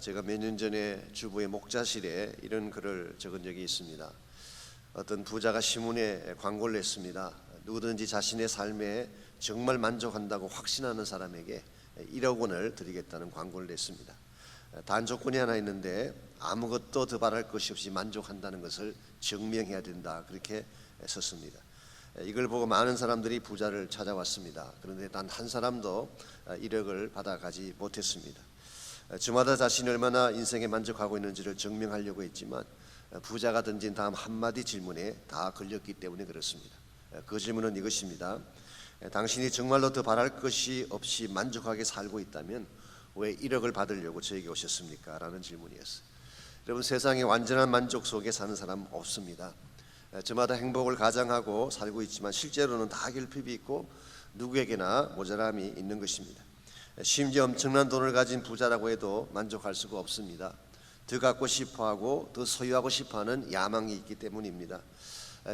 제가 몇 년 전에 주부의 목자실에 이런 글을 적은 적이 있습니다. 어떤 부자가 신문에 광고를 냈습니다. 누구든지 자신의 삶에 정말 만족한다고 확신하는 사람에게 1억 원을 드리겠다는 광고를 냈습니다. 단 조건이 하나 있는데 아무것도 더 바랄 것이 없이 만족한다는 것을 증명해야 된다, 그렇게 썼습니다. 이걸 보고 많은 사람들이 부자를 찾아왔습니다. 그런데 단 한 사람도 1억을 받아가지 못했습니다. 저마다 자신이 얼마나 인생에 만족하고 있는지를 증명하려고 했지만 부자가 던진 다음 한마디 질문에 다 걸렸기 때문에 그렇습니다. 그 질문은 이것입니다. 당신이 정말로 더 바랄 것이 없이 만족하게 살고 있다면 왜 1억을 받으려고 저에게 오셨습니까? 라는 질문이었어요. 여러분, 세상에 완전한 만족 속에 사는 사람 없습니다. 저마다 행복을 가장하고 살고 있지만 실제로는 다 결핍이 있고 누구에게나 모자람이 있는 것입니다. 심지어 엄청난 돈을 가진 부자라고 해도 만족할 수가 없습니다. 더 갖고 싶어하고 더 소유하고 싶어하는 야망이 있기 때문입니다.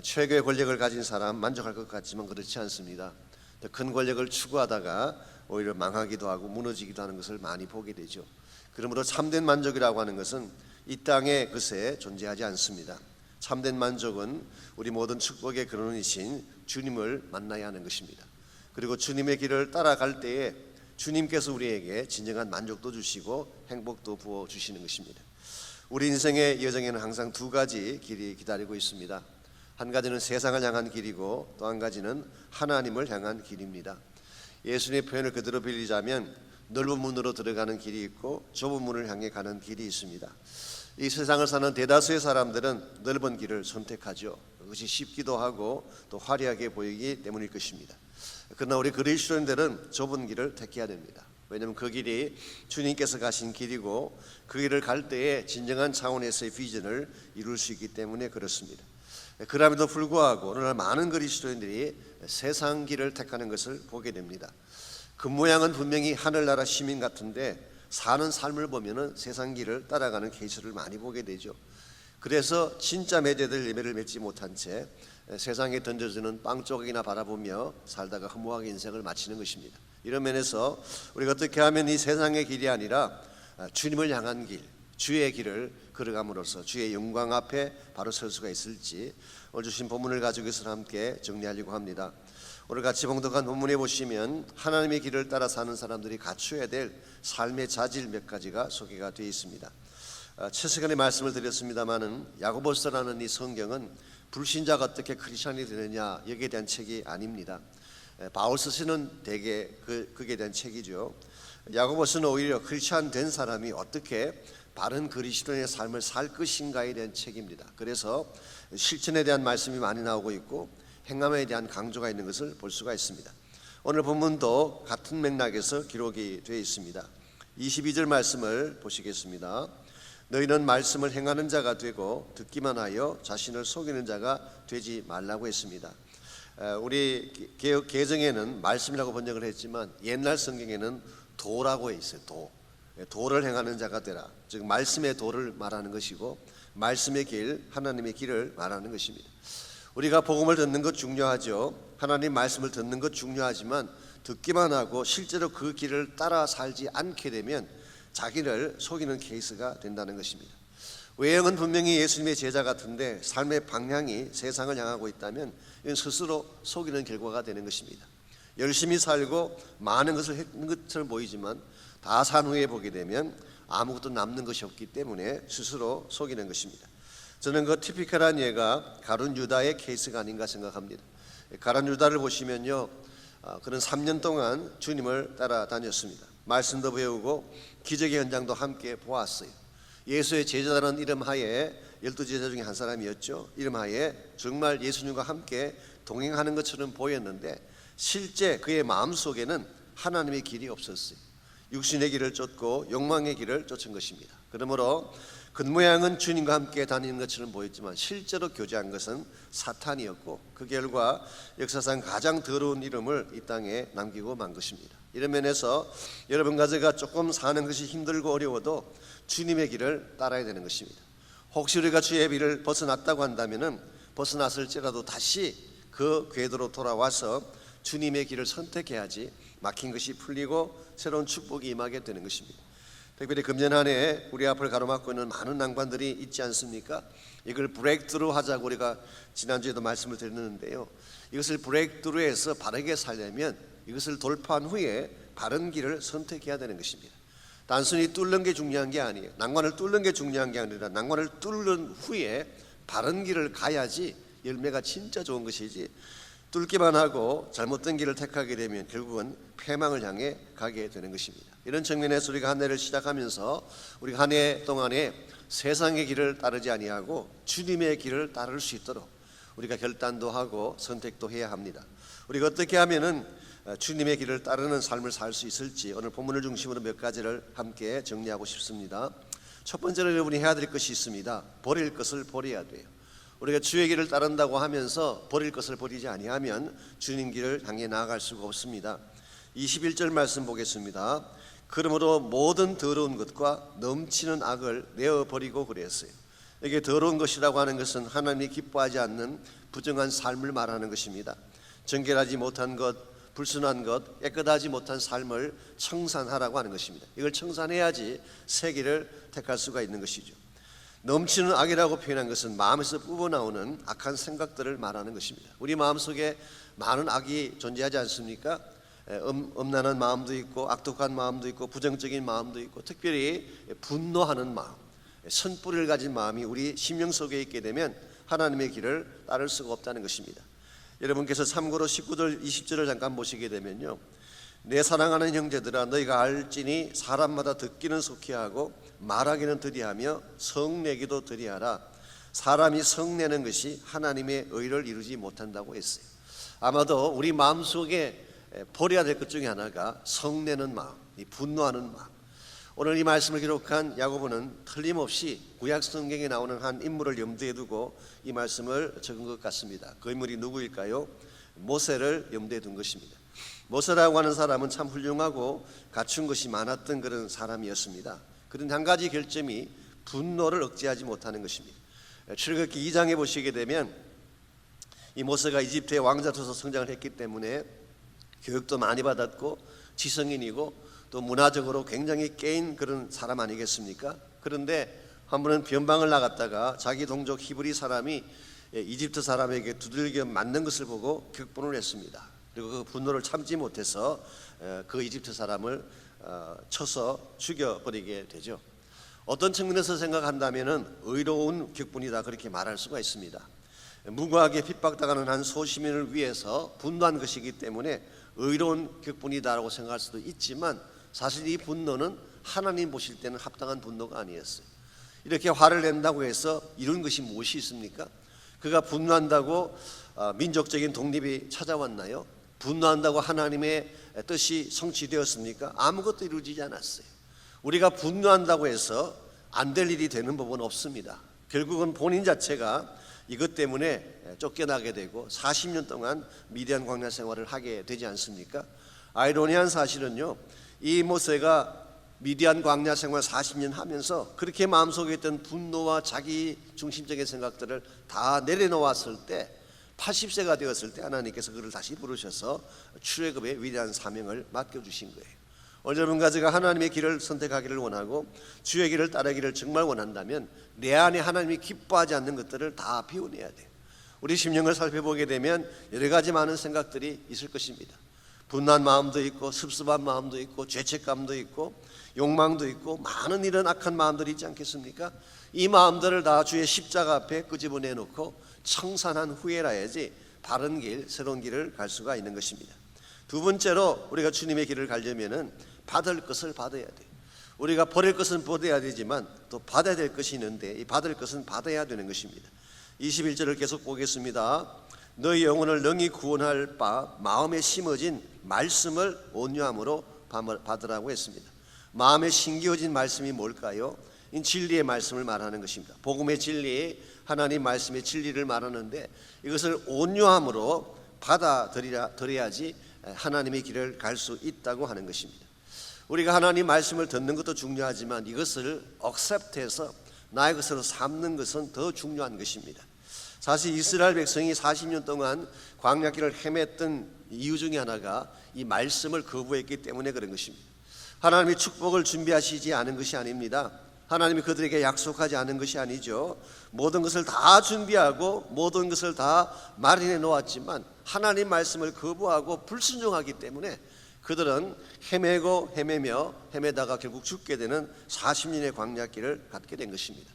최고의 권력을 가진 사람 만족할 것 같지만 그렇지 않습니다. 더 큰 권력을 추구하다가 오히려 망하기도 하고 무너지기도 하는 것을 많이 보게 되죠. 그러므로 참된 만족이라고 하는 것은 이 땅에 그새 존재하지 않습니다. 참된 만족은 우리 모든 축복의 근원이신 주님을 만나야 하는 것입니다. 그리고 주님의 길을 따라갈 때에 주님께서 우리에게 진정한 만족도 주시고 행복도 부어주시는 것입니다. 우리 인생의 여정에는 항상 두 가지 길이 기다리고 있습니다. 한 가지는 세상을 향한 길이고 또 한 가지는 하나님을 향한 길입니다. 예수님의 표현을 그대로 빌리자면 넓은 문으로 들어가는 길이 있고 좁은 문을 향해 가는 길이 있습니다. 이 세상을 사는 대다수의 사람들은 넓은 길을 선택하죠. 그것이 쉽기도 하고 또 화려하게 보이기 때문일 것입니다. 그러나 우리 그리스도인들은 좁은 길을 택해야 됩니다. 왜냐하면 그 길이 주님께서 가신 길이고 그 길을 갈 때에 진정한 차원에서의 비전을 이룰 수 있기 때문에 그렇습니다. 그럼에도 불구하고 오늘날 많은 그리스도인들이 세상 길을 택하는 것을 보게 됩니다. 겉모양은 분명히 하늘나라 시민 같은데 사는 삶을 보면은 세상 길을 따라가는 케이스를 많이 보게 되죠. 그래서 진짜 매제될 예배를 맺지 못한 채 세상에 던져주는 빵 조각이나 바라보며 살다가 허무하게 인생을 마치는 것입니다. 이런 면에서 우리가 어떻게 하면 이 세상의 길이 아니라 주님을 향한 길, 주의 길을 걸어감으로써 주의 영광 앞에 바로 설 수가 있을지 오늘 주신 본문을 가지고서 함께 정리하려고 합니다. 오늘 같이 봉독한 본문에 보시면 하나님의 길을 따라 사는 사람들이 갖춰야 될 삶의 자질 몇 가지가 소개가 되어 있습니다. 첫 시간에 말씀을 드렸습니다마는 야고보서라는 이 성경은 불신자가 어떻게 크리스천이 되느냐 여기에 대한 책이 아닙니다. 바울 스시는 대개 그에 대한 책이죠. 야고보서는 오히려 크리스천 된 사람이 어떻게 바른 그리스도인의 삶을 살 것인가에 대한 책입니다. 그래서 실천에 대한 말씀이 많이 나오고 있고 행함에 대한 강조가 있는 것을 볼 수가 있습니다. 오늘 본문도 같은 맥락에서 기록이 되어 있습니다. 22절 말씀을 보시겠습니다. 너희는 말씀을 행하는 자가 되고 듣기만 하여 자신을 속이는 자가 되지 말라고 했습니다. 우리 개역 개정에는 말씀이라고 번역을 했지만 옛날 성경에는 도라고 있어요. 도를 행하는 자가 되라. 즉 말씀의 도를 말하는 것이고 말씀의 길, 하나님의 길을 말하는 것입니다. 우리가 복음을 듣는 것 중요하죠. 하나님 말씀을 듣는 것 중요하지만 듣기만 하고 실제로 그 길을 따라 살지 않게 되면 자기를 속이는 케이스가 된다는 것입니다. 외형은 분명히 예수님의 제자 같은데 삶의 방향이 세상을 향하고 있다면 이건 스스로 속이는 결과가 되는 것입니다. 열심히 살고 많은 것을 했는 것처럼 보이지만 다 산 후에 보게 되면 아무것도 남는 것이 없기 때문에 스스로 속이는 것입니다. 저는 그 티피컬한 예가 가룟 유다의 케이스가 아닌가 생각합니다. 가룟 유다를 보시면요, 그는 3년 동안 주님을 따라다녔습니다. 말씀도 배우고 기적의 현장도 함께 보았어요. 예수의 제자라는 이름 하에 12제자 중에 한 사람이었죠. 이름 하에 정말 예수님과 함께 동행하는 것처럼 보였는데 실제 그의 마음속에는 하나님의 길이 없었어요. 육신의 길을 쫓고 욕망의 길을 쫓은 것입니다. 그러므로 겉모양은 주님과 함께 다니는 것처럼 보였지만 실제로 교제한 것은 사탄이었고 그 결과 역사상 가장 더러운 이름을 이 땅에 남기고 만 것입니다. 이런 면에서 여러분 가제가 조금 사는 것이 힘들고 어려워도 주님의 길을 따라야 되는 것입니다. 혹시 우리가 주의 길을 벗어났다고 한다면 벗어났을지라도 다시 그 궤도로 돌아와서 주님의 길을 선택해야지 막힌 것이 풀리고 새로운 축복이 임하게 되는 것입니다. 특별히 금년 한 해 우리 앞을 가로막고 있는 많은 난관들이 있지 않습니까? 이걸 브레이크트루 하자고 우리가 지난주에도 말씀을 드렸는데요. 이것을 브레이크트루에서 바르게 살려면 이것을 돌파한 후에 바른 길을 선택해야 되는 것입니다. 단순히 뚫는 게 중요한 게 아니에요. 난관을 뚫는 게 중요한 게 아니라 난관을 뚫는 후에 바른 길을 가야지 열매가 진짜 좋은 것이지, 뚫기만 하고 잘못된 길을 택하게 되면 결국은 패망을 향해 가게 되는 것입니다. 이런 측면에서 우리가 한 해를 시작하면서 우리가 한 해 동안에 세상의 길을 따르지 아니하고 주님의 길을 따를 수 있도록 우리가 결단도 하고 선택도 해야 합니다. 우리가 어떻게 하면은 주님의 길을 따르는 삶을 살 수 있을지 오늘 본문을 중심으로 몇 가지를 함께 정리하고 싶습니다. 첫 번째로 여러분이 해야 될 것이 있습니다. 버릴 것을 버려야 돼요. 우리가 주의 길을 따른다고 하면서 버릴 것을 버리지 아니하면 주님 길을 향해 나아갈 수가 없습니다. 21절 말씀 보겠습니다. 그러므로 모든 더러운 것과 넘치는 악을 내어버리고 그랬어요. 이게 더러운 것이라고 하는 것은 하나님이 기뻐하지 않는 부정한 삶을 말하는 것입니다. 정결하지 못한 것, 불순한 것, 깨끗하지 못한 삶을 청산하라고 하는 것입니다. 이걸 청산해야지 새 길을 택할 수가 있는 것이죠. 넘치는 악이라고 표현한 것은 마음에서 뿜어나오는 악한 생각들을 말하는 것입니다. 우리 마음속에 많은 악이 존재하지 않습니까? 음란한 마음도 있고 악독한 마음도 있고 부정적인 마음도 있고 특별히 분노하는 마음, 선뿌리를 가진 마음이 우리 심령 속에 있게 되면 하나님의 길을 따를 수가 없다는 것입니다. 여러분께서 참고로 19절 20절을 잠깐 보시게 되면요, 내 사랑하는 형제들아 너희가 알지니 사람마다 듣기는 속히 하고 말하기는 더디하며 성내기도 더디하라. 사람이 성내는 것이 하나님의 의를 이루지 못한다고 했어요. 아마도 우리 마음속에 버려야 될 것 중에 하나가 성내는 마음, 이 분노하는 마음. 오늘 이 말씀을 기록한 야고보는 틀림없이 구약 성경에 나오는 한 인물을 염두에 두고 이 말씀을 적은 것 같습니다. 그 인물이 누구일까요? 모세를 염두에 둔 것입니다. 모세라고 하는 사람은 참 훌륭하고 갖춘 것이 많았던 그런 사람이었습니다. 그런 한 가지 결점이 분노를 억제하지 못하는 것입니다. 출애굽기 2장에 보시게 되면 이 모세가 이집트의 왕자로서 성장을 했기 때문에 교육도 많이 받았고 지성인이고 또 문화적으로 굉장히 깨인 그런 사람 아니겠습니까? 그런데 한 번은 변방을 나갔다가 자기 동족 히브리 사람이 이집트 사람에게 두들겨 맞는 것을 보고 격분을 했습니다. 그리고 그 분노를 참지 못해서 그 이집트 사람을 쳐서 죽여버리게 되죠. 어떤 측면에서 생각한다면 의로운 격분이다 그렇게 말할 수가 있습니다. 무고하게 핍박당하는 한 소시민을 위해서 분노한 것이기 때문에 의로운 격분이다라고 생각할 수도 있지만 사실 이 분노는 하나님 보실 때는 합당한 분노가 아니었어요. 이렇게 화를 낸다고 해서 이룬 것이 무엇이 있습니까? 그가 분노한다고 민족적인 독립이 찾아왔나요? 분노한다고 하나님의 뜻이 성취되었습니까? 아무것도 이루어지지 않았어요. 우리가 분노한다고 해서 안 될 일이 되는 법은 없습니다. 결국은 본인 자체가 이것 때문에 쫓겨나게 되고 40년 동안 미디안 광야 생활을 하게 되지 않습니까? 아이러니한 사실은요, 이 모세가 미디안 광야 생활 40년 하면서 그렇게 마음속에 있던 분노와 자기 중심적인 생각들을 다 내려놓았을 때 80세가 되었을 때 하나님께서 그를 다시 부르셔서 출애굽의 위대한 사명을 맡겨주신 거예요. 오늘 여러분과 제가 하나님의 길을 선택하기를 원하고 주의 길을 따르기를 정말 원한다면 내 안에 하나님이 기뻐하지 않는 것들을 다 비워내야 돼요. 우리 심령을 살펴보게 되면 여러 가지 많은 생각들이 있을 것입니다. 분노한 마음도 있고 습습한 마음도 있고 죄책감도 있고 욕망도 있고 많은 이런 악한 마음들이 있지 않겠습니까? 이 마음들을 다 주의 십자가 앞에 끄집어내놓고 청산한 후에라야지 바른 길, 새로운 길을 갈 수가 있는 것입니다. 두 번째로 우리가 주님의 길을 가려면은 받을 것을 받아야 돼요. 우리가 버릴 것은 버려야 되지만 또 받아야 될 것이 있는데 이 받을 것은 받아야 되는 것입니다. 21절을 계속 보겠습니다. 너희 영혼을 능히 구원할 바 마음에 심어진 말씀을 온유함으로 받으라고 했습니다. 마음에 심겨진 말씀이 뭘까요? 이 진리의 말씀을 말하는 것입니다. 복음의 진리, 하나님 말씀의 진리를 말하는데 이것을 온유함으로 받아들여야지 하나님의 길을 갈 수 있다고 하는 것입니다. 우리가 하나님 말씀을 듣는 것도 중요하지만 이것을 accept해서 나의 것으로 삼는 것은 더 중요한 것입니다. 사실 이스라엘 백성이 40년 동안 광야길을 헤맸던 이유 중에 하나가 이 말씀을 거부했기 때문에 그런 것입니다. 하나님이 축복을 준비하시지 않은 것이 아닙니다. 하나님이 그들에게 약속하지 않은 것이 아니죠. 모든 것을 다 준비하고 모든 것을 다 마련해 놓았지만 하나님 말씀을 거부하고 불순종하기 때문에 그들은 헤매고 헤매며 헤매다가 결국 죽게 되는 40년의 광야길을 갖게 된 것입니다.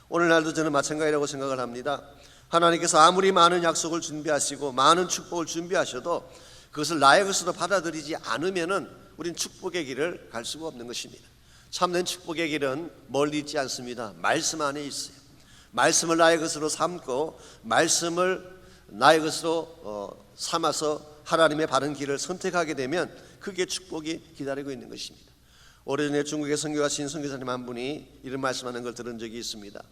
오늘날도 저는 마찬가지라고 생각을 합니다. 하나님께서 아무리 많은 약속을 준비하시고 많은 축복을 준비하셔도 그것을 나의 것으로 받아들이지 않으면은 우린 축복의 길을 갈 수가 없는 것입니다. 참된 축복의 길은 멀리 있지 않습니다. 말씀 안에 있어요. 말씀을 나의 것으로 삼고 말씀을 나의 것으로 삼아서 하나님의 바른 길을 선택하게 되면 그게 축복이 기다리고 있는 것입니다. 오래전에 중국에 선교하신 선교사님 한 분이 이런 말씀하는 걸 들은 적이 있습니다.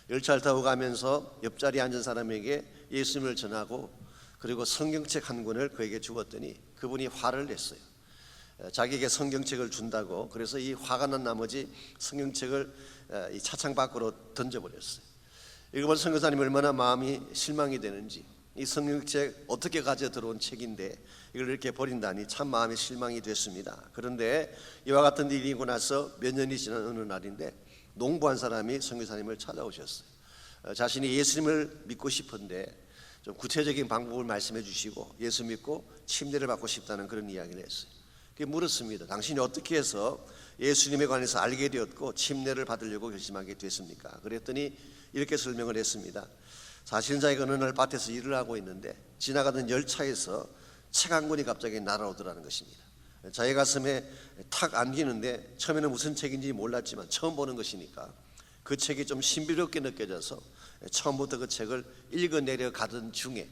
열차를 타고 가면서 옆자리에 앉은 사람에게 예수님을 전하고 그리고 성경책 한 권을 그에게 주었더니 그분이 화를 냈어요. 자기에게 성경책을 준다고. 그래서 이 화가 난 나머지 성경책을 이 차창 밖으로 던져버렸어요. 이거 본 선교사님이 얼마나 마음이 실망이 되는지, 이 성경책 어떻게 가져 들어온 책인데 이걸 이렇게 버린다니 참 마음이 실망이 됐습니다. 그런데 이와 같은 일이 있고 나서 몇 년이 지난 어느 날인데 농부한 사람이 선교사님을 찾아오셨어요. 자신이 예수님을 믿고 싶은데 좀 구체적인 방법을 말씀해 주시고 예수 믿고 침례를 받고 싶다는 그런 이야기를 했어요. 물었습니다. 당신이 어떻게 해서 예수님에 관해서 알게 되었고 침례를 받으려고 결심하게 됐습니까? 그랬더니 이렇게 설명을 했습니다. 사실은 자기가 어느 날 밭에서 일을 하고 있는데 지나가던 열차에서 책 한 권이 갑자기 날아오더라는 것입니다. 자기 가슴에 탁 안기는데 처음에는 무슨 책인지 몰랐지만 처음 보는 것이니까 그 책이 좀 신비롭게 느껴져서 처음부터 그 책을 읽어내려 가던 중에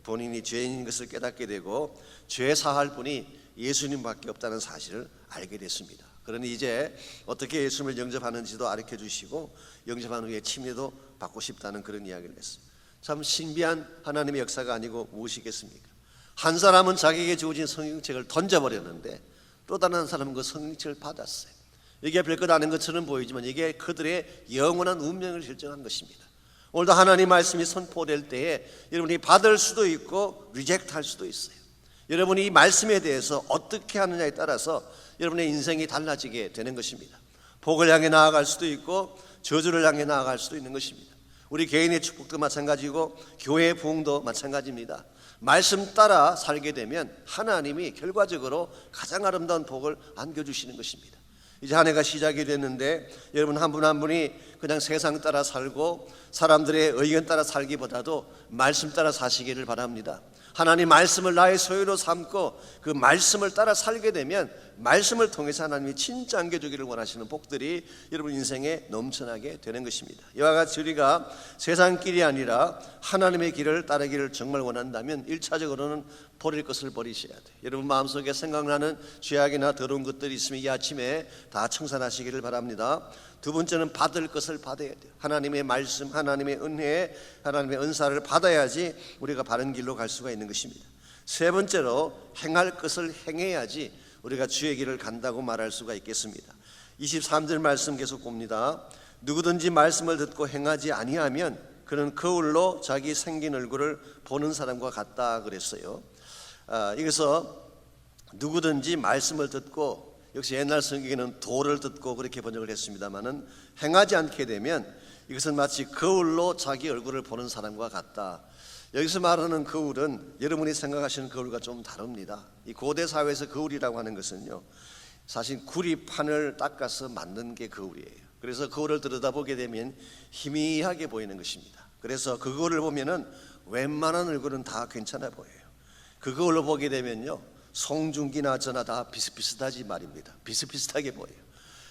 본인이 죄인인 것을 깨닫게 되고 죄 사할 분이 예수님밖에 없다는 사실을 알게 됐습니다. 그러니 이제 어떻게 예수님을 영접하는지도 가르쳐 주시고 영접한 후에 침례도 받고 싶다는 그런 이야기를 했어요. 참 신비한 하나님의 역사가 아니고 무엇이겠습니까? 한 사람은 자기에게 주어진 성경책을 던져버렸는데 또 다른 한 사람은 그 성경책을 받았어요. 이게 별것 아닌 것처럼 보이지만 이게 그들의 영원한 운명을 결정한 것입니다. 오늘도 하나님 말씀이 선포될 때에 여러분이 받을 수도 있고 리젝트 할 수도 있어요. 여러분이 이 말씀에 대해서 어떻게 하느냐에 따라서 여러분의 인생이 달라지게 되는 것입니다. 복을 향해 나아갈 수도 있고 저주를 향해 나아갈 수도 있는 것입니다. 우리 개인의 축복도 마찬가지고 교회의 부흥도 마찬가지입니다. 말씀 따라 살게 되면 하나님이 결과적으로 가장 아름다운 복을 안겨주시는 것입니다. 이제 한 해가 시작이 됐는데 여러분 한 분 한 분이 그냥 세상 따라 살고 사람들의 의견 따라 살기보다도 말씀 따라 사시기를 바랍니다. 하나님 말씀을 나의 소유로 삼고 그 말씀을 따라 살게 되면 말씀을 통해서 하나님이 진짜 안겨주기를 원하시는 복들이 여러분 인생에 넘쳐나게 되는 것입니다. 이와 같이 우리가 세상 길이 아니라 하나님의 길을 따르기를 정말 원한다면 1차적으로는 버릴 것을 버리셔야 돼요. 여러분 마음속에 생각나는 죄악이나 더러운 것들이 있으면 이 아침에 다 청산하시기를 바랍니다. 두 번째는 받을 것을 받아야 돼요. 하나님의 말씀, 하나님의 은혜, 하나님의 은사를 받아야지 우리가 바른 길로 갈 수가 있는 것입니다. 세 번째로 행할 것을 행해야지 우리가 주의 길을 간다고 말할 수가 있겠습니다. 23절 말씀 계속 봅니다. 누구든지 말씀을 듣고 행하지 아니하면 그는 거울로 자기 생긴 얼굴을 보는 사람과 같다 그랬어요. 여기서 누구든지 말씀을 듣고, 역시 옛날 성경에는 도를 듣고 그렇게 번역을 했습니다마는 행하지 않게 되면 이것은 마치 거울로 자기 얼굴을 보는 사람과 같다. 여기서 말하는 거울은 여러분이 생각하시는 거울과 좀 다릅니다. 이 고대 사회에서 거울이라고 하는 것은요, 사실 구리판을 닦아서 만든 게 거울이에요. 그래서 거울을 들여다보게 되면 희미하게 보이는 것입니다. 그래서 그 거울을 보면은 웬만한 얼굴은 다 괜찮아 보여요. 그 거울로 보게 되면요, 송중기나 저나 다 비슷비슷하지 말입니다. 비슷비슷하게 보여요.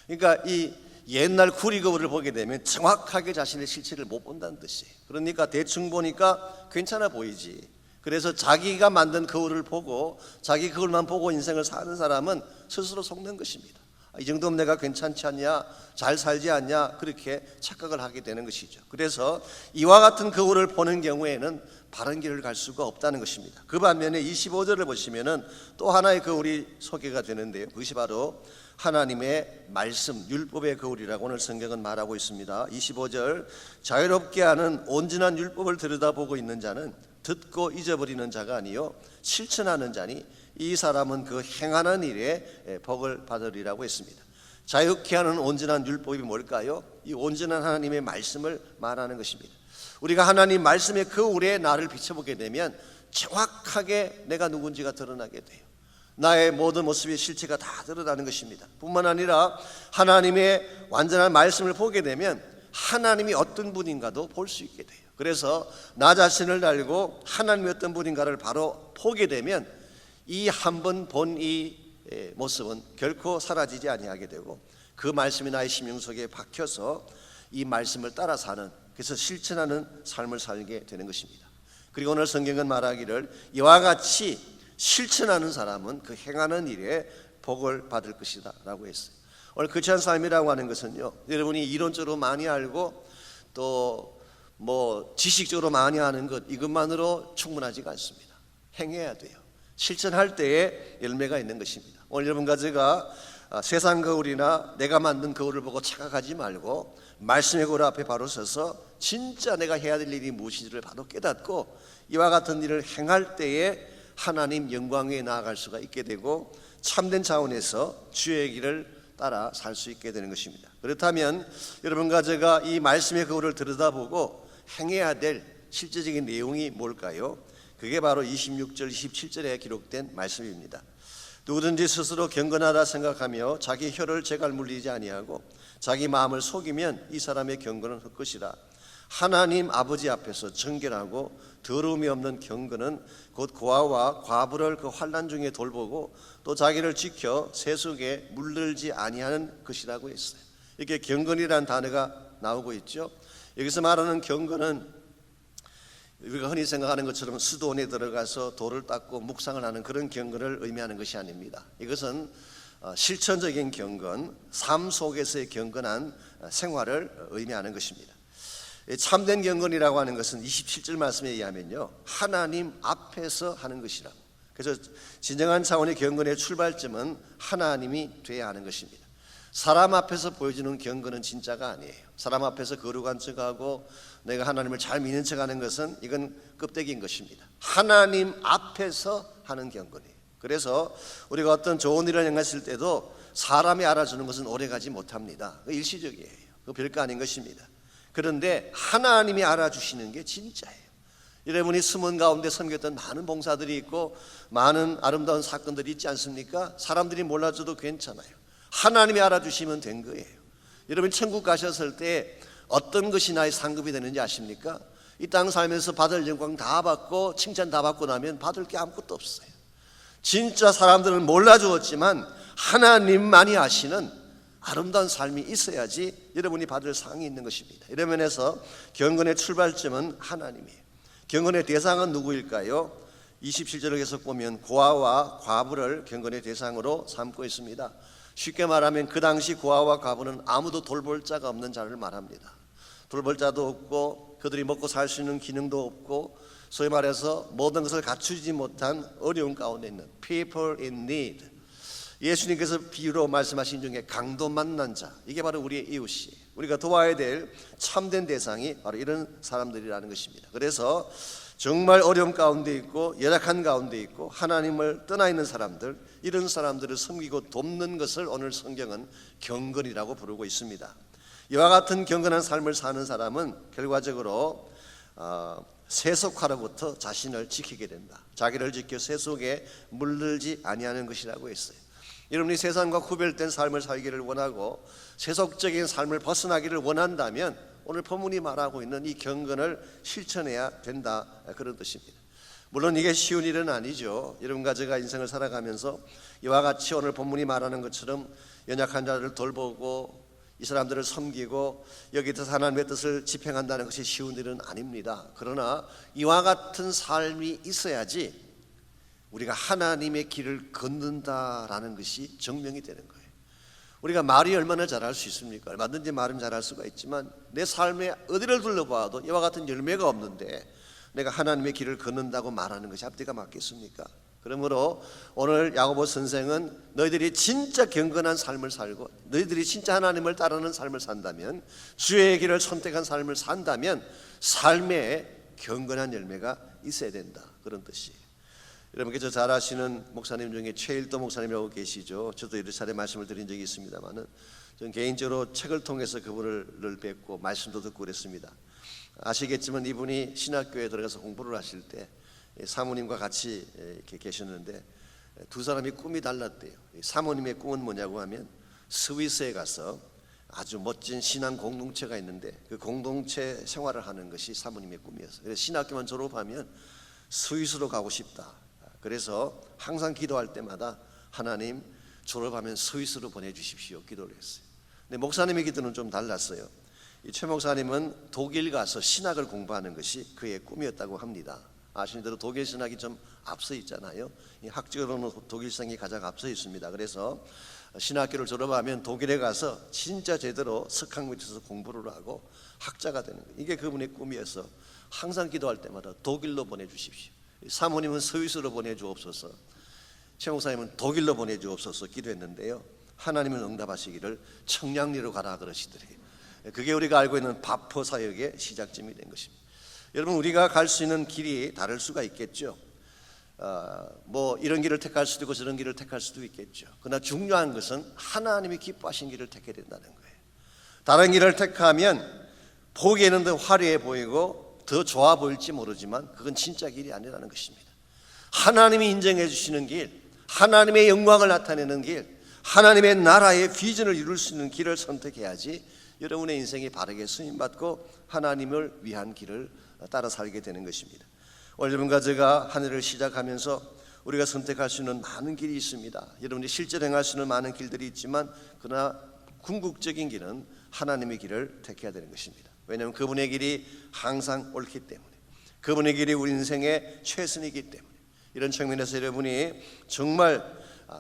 그러니까 이 옛날 구리 거울을 보게 되면 정확하게 자신의 실체를 못 본다는 뜻이에요. 그러니까 대충 보니까 괜찮아 보이지. 그래서 자기가 만든 거울을 보고 자기 거울만 보고 인생을 사는 사람은 스스로 속는 것입니다. 이 정도면 내가 괜찮지 않냐, 잘 살지 않냐, 그렇게 착각을 하게 되는 것이죠. 그래서 이와 같은 거울을 보는 경우에는 바른 길을 갈 수가 없다는 것입니다. 그 반면에 25절을 보시면은 또 하나의 거울이 소개가 되는데요, 그것이 바로 하나님의 말씀, 율법의 거울이라고 오늘 성경은 말하고 있습니다. 25절, 자유롭게 하는 온전한 율법을 들여다보고 있는 자는 듣고 잊어버리는 자가 아니요 실천하는 자니 이 사람은 그 행하는 일에 복을 받으리라고 했습니다. 자유케 하는 온전한 율법이 뭘까요? 이 온전한 하나님의 말씀을 말하는 것입니다. 우리가 하나님 말씀의 그 우리의 나를 비춰보게 되면 정확하게 내가 누군지가 드러나게 돼요. 나의 모든 모습의 실체가 다 드러나는 것입니다. 뿐만 아니라 하나님의 완전한 말씀을 보게 되면 하나님이 어떤 분인가도 볼 수 있게 돼요. 그래서 나 자신을 알고 하나님이 어떤 분인가를 바로 보게 되면 이 한 번 본 이 모습은 결코 사라지지 아니하게 되고 그 말씀이 나의 심령 속에 박혀서 이 말씀을 따라 사는, 그래서 실천하는 삶을 살게 되는 것입니다. 그리고 오늘 성경은 말하기를 이와 같이 실천하는 사람은 그 행하는 일에 복을 받을 것이다 라고 했어요. 오늘 거룩한 삶이라고 하는 것은요, 여러분이 이론적으로 많이 알고 또 지식적으로 많이 아는 것, 이것만으로 충분하지가 않습니다. 행해야 돼요. 실천할 때에 열매가 있는 것입니다. 오늘 여러분과 제가 세상 거울이나 내가 만든 거울을 보고 착각하지 말고 말씀의 거울 앞에 바로 서서 진짜 내가 해야 될 일이 무엇인지를 바로 깨닫고 이와 같은 일을 행할 때에 하나님 영광에 나아갈 수가 있게 되고 참된 차원에서 주의 길을 따라 살 수 있게 되는 것입니다. 그렇다면 여러분과 제가 이 말씀의 거울을 들여다보고 행해야 될 실제적인 내용이 뭘까요? 그게 바로 26절 27절에 기록된 말씀입니다. 누구든지 스스로 경건하다 생각하며 자기 혀를 재갈 물리지 아니하고 자기 마음을 속이면 이 사람의 경건은 헛것이라. 하나님 아버지 앞에서 정결하고 더러움이 없는 경건은 곧 고아와 과부를 그 환난 중에 돌보고 또 자기를 지켜 세속에 물들지 아니하는 것이라고 했어요. 이렇게 경건이라는 단어가 나오고 있죠. 여기서 말하는 경건은 우리가 흔히 생각하는 것처럼 수도원에 들어가서 돌을 닦고 묵상을 하는 그런 경건을 의미하는 것이 아닙니다. 이것은 실천적인 경건, 삶 속에서의 경건한 생활을 의미하는 것입니다. 참된 경건이라고 하는 것은 27절 말씀에 의하면요, 하나님 앞에서 하는 것이라고. 그래서 진정한 차원의 경건의 출발점은 하나님이 돼야 하는 것입니다. 사람 앞에서 보여주는 경건은 진짜가 아니에요. 사람 앞에서 거룩한 척하고 내가 하나님을 잘 믿는 척하는 것은 이건 껍데기인 것입니다. 하나님 앞에서 하는 경건이에요. 그래서 우리가 어떤 좋은 일을 행했을 때도 사람이 알아주는 것은 오래가지 못합니다. 일시적이에요. 그거 별거 아닌 것입니다. 그런데 하나님이 알아주시는 게 진짜예요. 여러분이 숨은 가운데 섬겼던 많은 봉사들이 있고 많은 아름다운 사건들이 있지 않습니까? 사람들이 몰라줘도 괜찮아요. 하나님이 알아주시면 된 거예요. 여러분 천국 가셨을 때 어떤 것이 나의 상급이 되는지 아십니까? 이 땅 살면서 받을 영광 다 받고 칭찬 다 받고 나면 받을 게 아무것도 없어요. 진짜 사람들은 몰라주었지만 하나님만이 아시는 아름다운 삶이 있어야지 여러분이 받을 상이 있는 것입니다. 이런 면에서 경건의 출발점은 하나님이에요. 경건의 대상은 누구일까요? 27절을 계속 보면 고아와 과부를 경건의 대상으로 삼고 있습니다. 쉽게 말하면 그 당시 고아와 과부는 아무도 돌볼 자가 없는 자를 말합니다. 돌볼 자도 없고 그들이 먹고 살 수 있는 기능도 없고 소위 말해서 모든 것을 갖추지 못한 어려운 가운데 있는 people in need. 예수님께서 비유로 말씀하신 중에 강도 만난 자, 이게 바로 우리의 이웃이에요. 우리가 도와야 될 참된 대상이 바로 이런 사람들이라는 것입니다. 그래서 정말 어려움 가운데 있고 열악한 가운데 있고 하나님을 떠나 있는 사람들, 이런 사람들을 섬기고 돕는 것을 오늘 성경은 경건이라고 부르고 있습니다. 이와 같은 경건한 삶을 사는 사람은 결과적으로 세속화로부터 자신을 지키게 된다. 자기를 지켜 세속에 물들지 아니하는 것이라고 했어요. 여러분이 세상과 구별된 삶을 살기를 원하고 세속적인 삶을 벗어나기를 원한다면 오늘 본문이 말하고 있는 이 경건을 실천해야 된다, 그런 뜻입니다. 물론 이게 쉬운 일은 아니죠. 여러분과 제가 인생을 살아가면서 이와 같이 오늘 본문이 말하는 것처럼 연약한 자를 돌보고 이 사람들을 섬기고 여기서 하나님의 뜻을 집행한다는 것이 쉬운 일은 아닙니다. 그러나 이와 같은 삶이 있어야지 우리가 하나님의 길을 걷는다라는 것이 증명이 되는 거예요. 우리가 말이 얼마나 잘할 수 있습니까? 얼마든지 말은 잘할 수가 있지만 내 삶에 어디를 둘러봐도 이와 같은 열매가 없는데 내가 하나님의 길을 걷는다고 말하는 것이 앞뒤가 맞겠습니까? 그러므로 오늘 야고보 선생은 너희들이 진짜 경건한 삶을 살고 너희들이 진짜 하나님을 따르는 삶을 산다면, 주의 길을 선택한 삶을 산다면 삶에 경건한 열매가 있어야 된다, 그런 뜻이에요. 여러분께서 잘 아시는 목사님 중에 최일도 목사님이라고 계시죠. 저도 여러 차례 말씀을 드린 적이 있습니다만은 저는 개인적으로 책을 통해서 그분을 뵙고 말씀도 듣고 그랬습니다. 아시겠지만 이분이 신학교에 들어가서 공부를 하실 때 사모님과 같이 이렇게 계셨는데 두 사람이 꿈이 달랐대요. 사모님의 꿈은 뭐냐고 하면 스위스에 가서 아주 멋진 신앙 공동체가 있는데 그 공동체 생활을 하는 것이 사모님의 꿈이었어요. 그래서 신학교만 졸업하면 스위스로 가고 싶다. 그래서 항상 기도할 때마다 하나님 졸업하면 스위스로 보내주십시오 기도를 했어요. 근데 목사님의 기도는 좀 달랐어요. 이 최 목사님은 독일 가서 신학을 공부하는 것이 그의 꿈이었다고 합니다. 아시는 대로 독일 신학이 좀 앞서 있잖아요. 이 학적으로는 독일 신학이 가장 앞서 있습니다. 그래서 신학교를 졸업하면 독일에 가서 진짜 제대로 석학 밑에서 공부를 하고 학자가 되는 거예요. 이게 그분의 꿈이어서 항상 기도할 때마다 독일로 보내주십시오. 사모님은 스위스로 보내주옵소서, 최 목사님은 독일로 보내주옵소서 기도했는데요, 하나님은 응답하시기를 청량리로 가라 그러시더래요. 그게 우리가 알고 있는 바포 사역의 시작점이 된 것입니다. 여러분, 우리가 갈 수 있는 길이 다를 수가 있겠죠. 뭐 이런 길을 택할 수도 있고 저런 길을 택할 수도 있겠죠. 그러나 중요한 것은 하나님이 기뻐하신 길을 택해야 된다는 거예요. 다른 길을 택하면 보기에는 더 화려해 보이고 더 좋아 보일지 모르지만 그건 진짜 길이 아니라는 것입니다. 하나님이 인정해 주시는 길, 하나님의 영광을 나타내는 길, 하나님의 나라의 비전을 이룰 수 있는 길을 선택해야지 여러분의 인생이 바르게 쓰임받고 하나님을 위한 길을 따라 살게 되는 것입니다. 오늘 여러분과 제가 한 해를 시작하면서 우리가 선택할 수 있는 많은 길이 있습니다. 여러분이 실제로 행할 수 있는 많은 길들이 있지만 그러나 궁극적인 길은 하나님의 길을 택해야 되는 것입니다. 왜냐하면 그분의 길이 항상 옳기 때문에, 그분의 길이 우리 인생의 최선이기 때문에. 이런 측면에서 여러분이 정말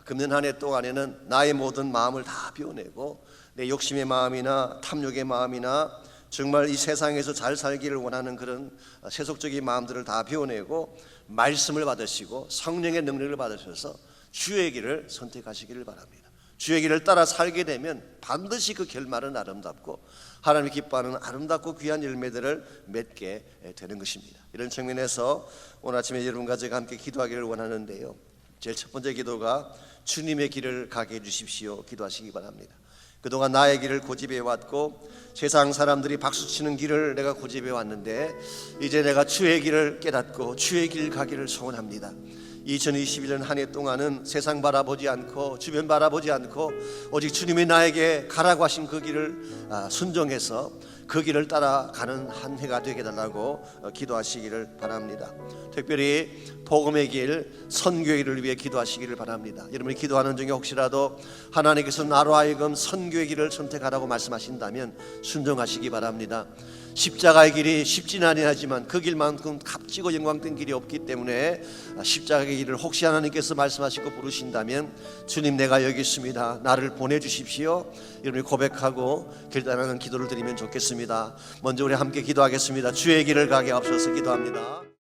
금년 한 해 동안에는 나의 모든 마음을 다 비워내고 내 욕심의 마음이나 탐욕의 마음이나 정말 이 세상에서 잘 살기를 원하는 그런 세속적인 마음들을 다 비워내고 말씀을 받으시고 성령의 능력을 받으셔서 주의 길을 선택하시기를 바랍니다. 주의 길을 따라 살게 되면 반드시 그 결말은 아름답고 하나님이 기뻐하는 아름답고 귀한 열매들을 맺게 되는 것입니다. 이런 측면에서 오늘 아침에 여러분과 제가 함께 기도하기를 원하는데요, 제일 첫 번째 기도가 주님의 길을 가게 해주십시오 기도하시기 바랍니다. 그동안 나의 길을 고집해 왔고 세상 사람들이 박수치는 길을 내가 고집해 왔는데 이제 내가 주의 길을 깨닫고 주의 길 가기를 소원합니다. 2021년 한 해 동안은 세상 바라보지 않고 주변 바라보지 않고 오직 주님이 나에게 가라고 하신 그 길을 순종해서 그 길을 따라가는 한 해가 되게 달라고 기도하시기를 바랍니다. 특별히 복음의 길, 선교의 길을 위해 기도하시기를 바랍니다. 여러분이 기도하는 중에 혹시라도 하나님께서 나로 하여금 선교의 길을 선택하라고 말씀하신다면 순종하시기 바랍니다. 십자가의 길이 쉽지는 아니하지만 그 길만큼 값지고 영광된 길이 없기 때문에 십자가의 길을 혹시 하나님께서 말씀하시고 부르신다면 주님 내가 여기 있습니다, 나를 보내주십시오, 여러분이 고백하고 결단하는 기도를 드리면 좋겠습니다. 먼저 우리 함께 기도하겠습니다. 주의 길을 가게 하옵소서 기도합니다.